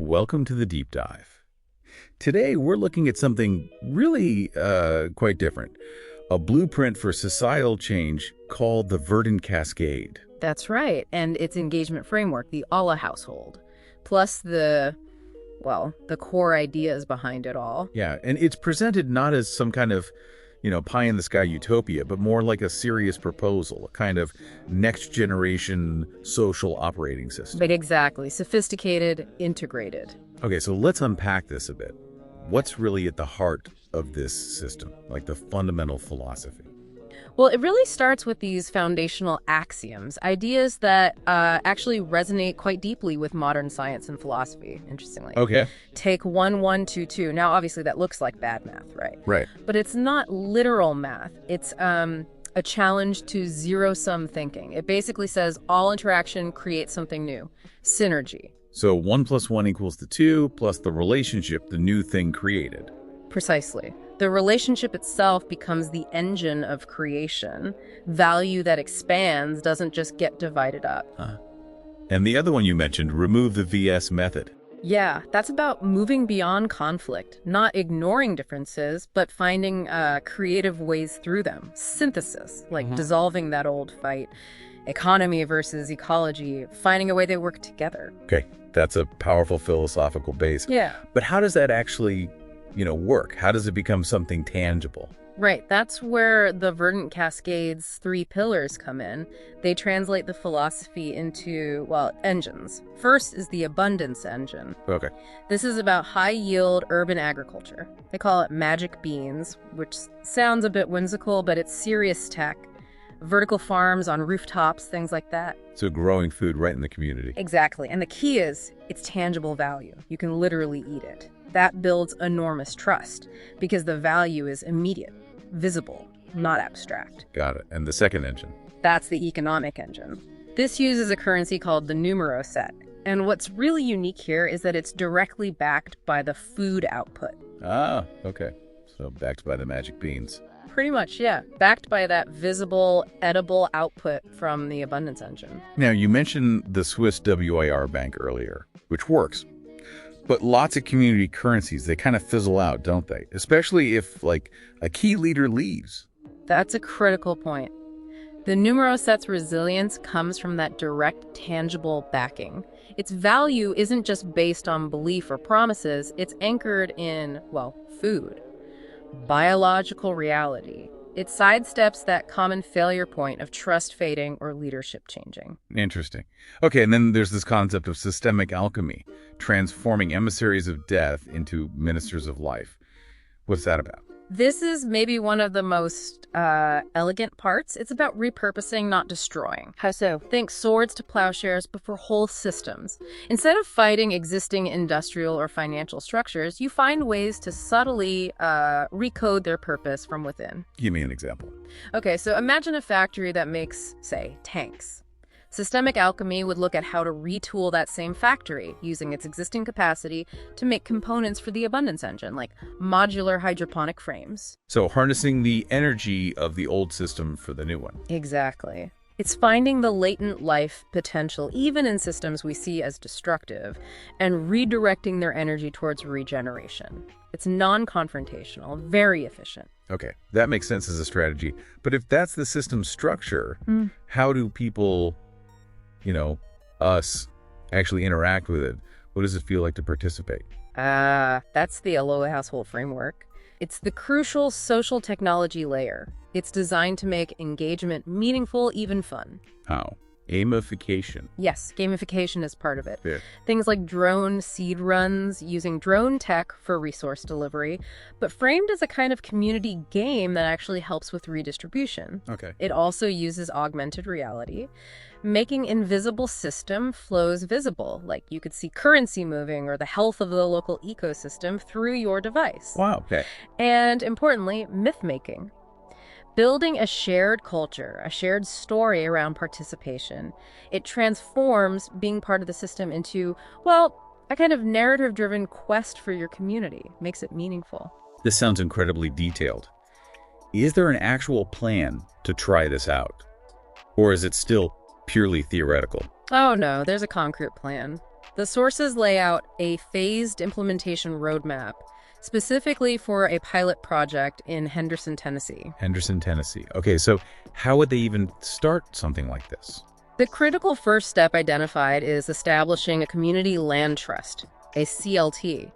Welcome to the deep dive. Today, we're looking at something really quite different. A blueprint for societal change called the Verdant Cascade. That's right, and its engagement framework, the Allah household, plus the core ideas behind it all. Yeah, and it's presented not as some kind of, pie-in-the-sky utopia, but more like a serious proposal, a kind of next-generation social operating system. But exactly, sophisticated, integrated. Okay, so let's unpack this a bit. What's really at the heart of this system, like the fundamental philosophy? Well, it really starts with these foundational axioms, ideas that actually resonate quite deeply with modern science and philosophy, interestingly. Okay. Take 1, 1, 2, 2. Now, obviously, that looks like bad math, right? Right. But it's not literal math. It's a challenge to zero-sum thinking. It basically says all interaction creates something new. Synergy. So 1 + 1 = 2, plus the relationship the new thing created. Precisely. The relationship itself becomes the engine of creation. Value that expands doesn't just get divided up. And the other one you mentioned, remove the VS method. Yeah, that's about moving beyond conflict, not ignoring differences, but finding creative ways through them. Synthesis, like dissolving that old fight. Economy versus ecology, finding a way they work together. Okay, that's a powerful philosophical base. Yeah. But how does that actually work? How does it become something tangible? Right, that's where the Verdant Cascade's 3 pillars come in. They translate the philosophy into, engines. First is the abundance engine. Okay. This is about high-yield urban agriculture. They call it magic beans, which sounds a bit whimsical, but it's serious tech. Vertical farms on rooftops, things like that. So growing food right in the community. Exactly, and the key is it's tangible value. You can literally eat it. That builds enormous trust because the value is immediate, visible, not abstract. Got it. And the second engine? That's the economic engine. This uses a currency called the numero set. And what's really unique here is that it's directly backed by the food output. Ah, okay. So backed by the magic beans. Pretty much, yeah. Backed by that visible, edible output from the abundance engine. Now, you mentioned the Swiss WIR bank earlier, which works. But lots of community currencies, they kind of fizzle out, don't they? Especially if, a key leader leaves. That's a critical point. The numero set's resilience comes from that direct, tangible backing. Its value isn't just based on belief or promises. It's anchored in, food. Biological reality. It sidesteps that common failure point of trust fading or leadership changing. Interesting. Okay, and then there's this concept of systemic alchemy, transforming emissaries of death into ministers of life. What's that about? This is maybe one of the most elegant parts. It's about repurposing, not destroying. How so? Think swords to plowshares, but for whole systems. Instead of fighting existing industrial or financial structures, you find ways to subtly recode their purpose from within. Give me an example. Okay, so imagine a factory that makes, say, tanks. Systemic alchemy would look at how to retool that same factory using its existing capacity to make components for the abundance engine, like modular hydroponic frames. So harnessing the energy of the old system for the new one. Exactly. It's finding the latent life potential, even in systems we see as destructive, and redirecting their energy towards regeneration. It's non-confrontational, very efficient. Okay, that makes sense as a strategy. But if that's the system structure, how do people, us, actually interact with it? What does it feel like to participate? That's the Aloha household framework. It's the crucial social technology layer. It's designed to make engagement meaningful, even fun. How? Gamification. Yes, gamification is part of it. Yeah. Things like drone seed runs, using drone tech for resource delivery, but framed as a kind of community game that actually helps with redistribution. Okay. It also uses augmented reality, making invisible system flows visible, like you could see currency moving or the health of the local ecosystem through your device. Wow, okay. And importantly, myth-making. Building a shared culture, a shared story around participation. It transforms being part of the system into, a kind of narrative-driven quest for your community. Makes it meaningful. This sounds incredibly detailed. Is there an actual plan to try this out? Or is it still purely theoretical? Oh no, there's a concrete plan. The sources lay out a phased implementation roadmap, specifically for a pilot project in Henderson, Tennessee. Henderson, Tennessee. Okay, so how would they even start something like this? The critical first step identified is establishing a community land trust, a CLT.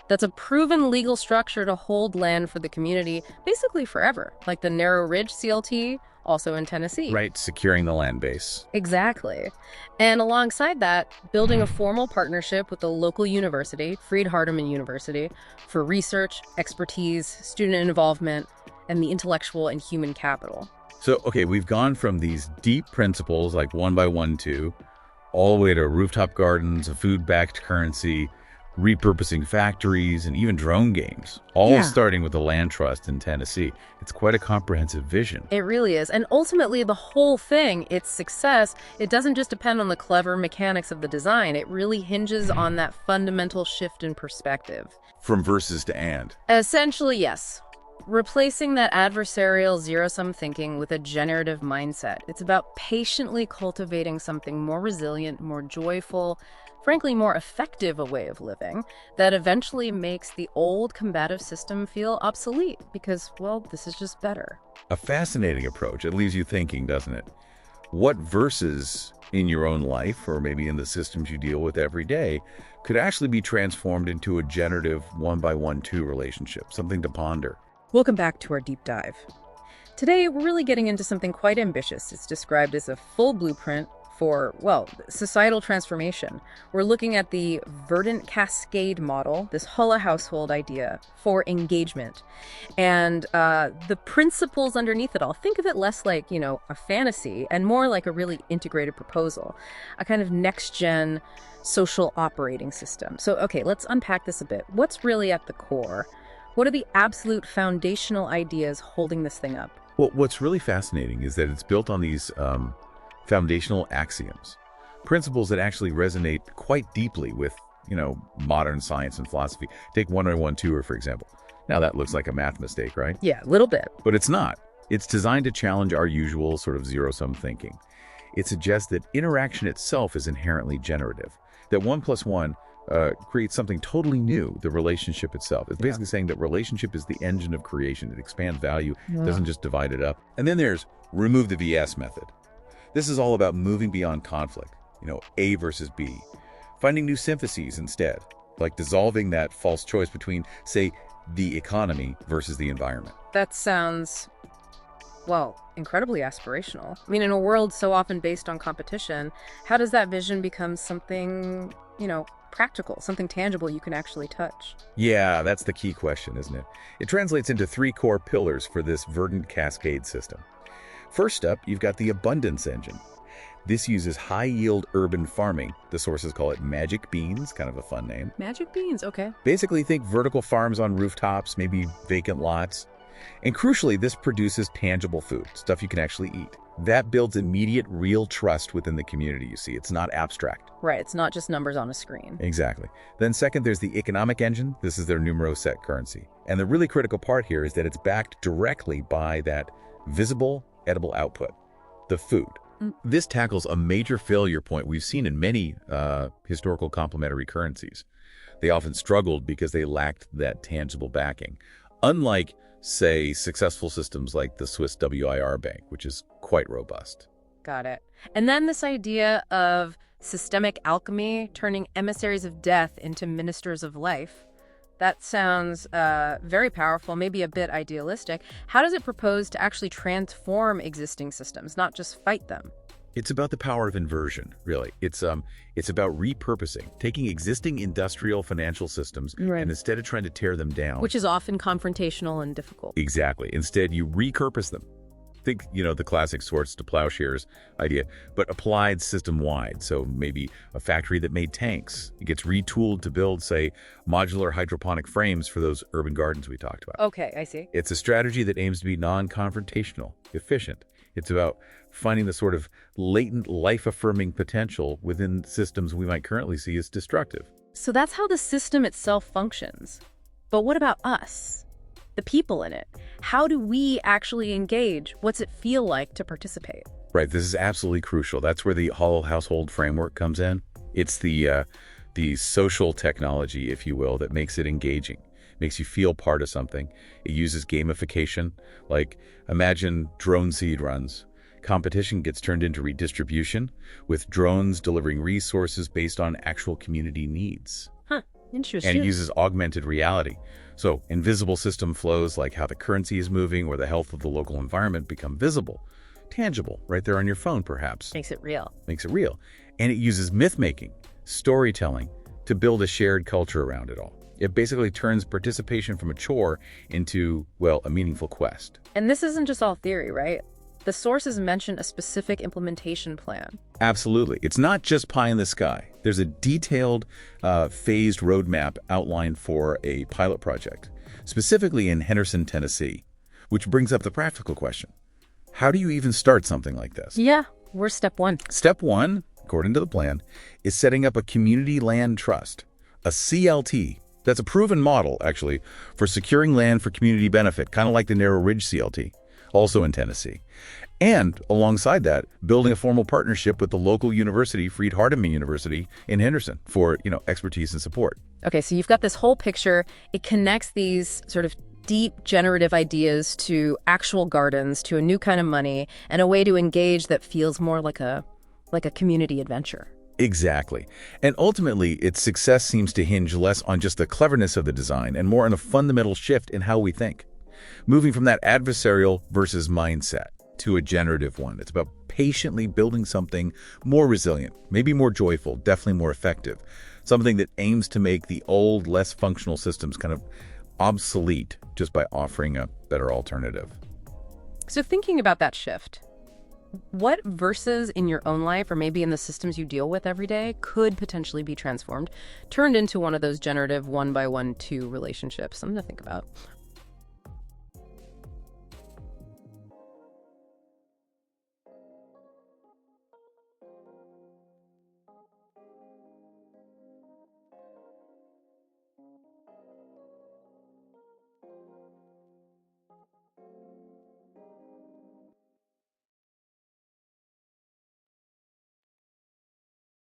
That's a proven legal structure to hold land for the community basically forever, like the Narrow Ridge CLT, also in Tennessee. Right, securing the land base. Exactly. And alongside that, building a formal partnership with the local university, Freed-Hardeman University, for research, expertise, student involvement, and the intellectual and human capital. So, okay, we've gone from these deep principles like 1x1, 2, all the way to rooftop gardens, a food-backed currency, repurposing factories, and even drone games, all starting with the land trust in Tennessee. It's quite a comprehensive vision. It really is. And ultimately, the whole thing, its success, it doesn't just depend on the clever mechanics of the design. It really hinges on that fundamental shift in perspective. From versus to and. Essentially, yes. Replacing that adversarial zero-sum thinking with a generative mindset. It's about patiently cultivating something more resilient, more joyful, frankly, more effective a way of living that eventually makes the old combative system feel obsolete because, well, this is just better. A fascinating approach. It leaves you thinking, doesn't it? What verses in your own life, or maybe in the systems you deal with every day, could actually be transformed into a generative 1x1, 2 relationship, something to ponder. Welcome back to our deep dive. Today, we're really getting into something quite ambitious. It's described as a full blueprint for, well, societal transformation. We're looking at the Verdant Cascade model, this Hulla household idea for engagement. And the principles underneath it all, think of it less like, a fantasy and more like a really integrated proposal, a kind of next-gen social operating system. So, okay, let's unpack this a bit. What's really at the core? What are the absolute foundational ideas holding this thing up? Well, what's really fascinating is that it's built on these foundational axioms, principles that actually resonate quite deeply with, modern science and philosophy. Take 1x1, for example. Now that looks like a math mistake, right? Yeah, a little bit. But it's not. It's designed to challenge our usual sort of zero-sum thinking. It suggests that interaction itself is inherently generative, that 1 + 1 creates something totally new, the relationship itself. It's basically saying that relationship is the engine of creation. It expands value, doesn't just divide it up. And then there's remove the VS method. This is all about moving beyond conflict, A versus B, finding new syntheses instead, like dissolving that false choice between, say, the economy versus the environment. That sounds, well, incredibly aspirational. I mean, in a world so often based on competition, how does that vision become something, practical, something tangible you can actually touch? Yeah, that's the key question, isn't it? It translates into 3 core pillars for this Verdant Cascade system. First up, you've got the abundance engine. This uses high-yield urban farming. The sources call it magic beans, kind of a fun name. Magic beans, okay. Basically, think vertical farms on rooftops, maybe vacant lots. And crucially, this produces tangible food, stuff you can actually eat. That builds immediate, real trust within the community, you see. It's not abstract. Right, it's not just numbers on a screen. Exactly. Then second, there's the economic engine. This is their numero set currency. And the really critical part here is that it's backed directly by that visible, edible output, the food. This tackles a major failure point we've seen in many historical complementary currencies. They often struggled because they lacked that tangible backing. Unlike, say, successful systems like the Swiss WIR bank, which is quite robust. Got it. And then this idea of systemic alchemy, turning emissaries of death into ministers of life. That sounds very powerful, maybe a bit idealistic. How does it propose to actually transform existing systems, not just fight them? It's about the power of inversion, really. It's about repurposing, taking existing industrial financial systems and instead of trying to tear them down. Which is often confrontational and difficult. Exactly. Instead, you repurpose them. Think, the classic swords to plowshares idea, but applied system-wide. So maybe a factory that made tanks, it gets retooled to build, say, modular hydroponic frames for those urban gardens we talked about. Okay, I see. It's a strategy that aims to be non-confrontational, efficient. It's about finding the sort of latent, life-affirming potential within systems we might currently see as destructive. So that's how the system itself functions. But what about us? The people in it? How do we actually engage? What's it feel like to participate? Right, this is absolutely crucial. That's where the Hollow Household framework comes in. It's the the social technology, if you will, that makes it engaging, makes you feel part of something. It uses gamification, like imagine drone seed runs. Competition gets turned into redistribution, with drones delivering resources based on actual community needs. Huh, interesting. And it uses augmented reality. So invisible system flows like how the currency is moving or the health of the local environment become visible, tangible, right there on your phone perhaps. Makes it real. Makes it real. And it uses myth-making, storytelling, to build a shared culture around it all. It basically turns participation from a chore into, well, a meaningful quest. And this isn't just all theory, right? The sources mention a specific implementation plan. Absolutely. It's not just pie in the sky. There's a detailed, phased roadmap outlined for a pilot project, specifically in Henderson, Tennessee, which brings up the practical question. How do you even start something like this? Yeah, we're step one. Step one, according to the plan, is setting up a community land trust, a CLT. That's a proven model, actually, for securing land for community benefit, kind of like the Narrow Ridge CLT, also in Tennessee. And alongside that, building a formal partnership with the local university, Freed-Hardeman University in Henderson, for, expertise and support. Okay, so you've got this whole picture. It connects these sort of deep generative ideas to actual gardens, to a new kind of money, and a way to engage that feels more like a community adventure. Exactly. And ultimately, its success seems to hinge less on just the cleverness of the design and more on a fundamental shift in how we think. Moving from that adversarial versus mindset to a generative one. It's about patiently building something more resilient, maybe more joyful, definitely more effective. Something that aims to make the old, less functional systems kind of obsolete just by offering a better alternative. So thinking about that shift, what verses in your own life or maybe in the systems you deal with every day could potentially be transformed, turned into one of those generative 1-by-1-2 relationships? Something to think about.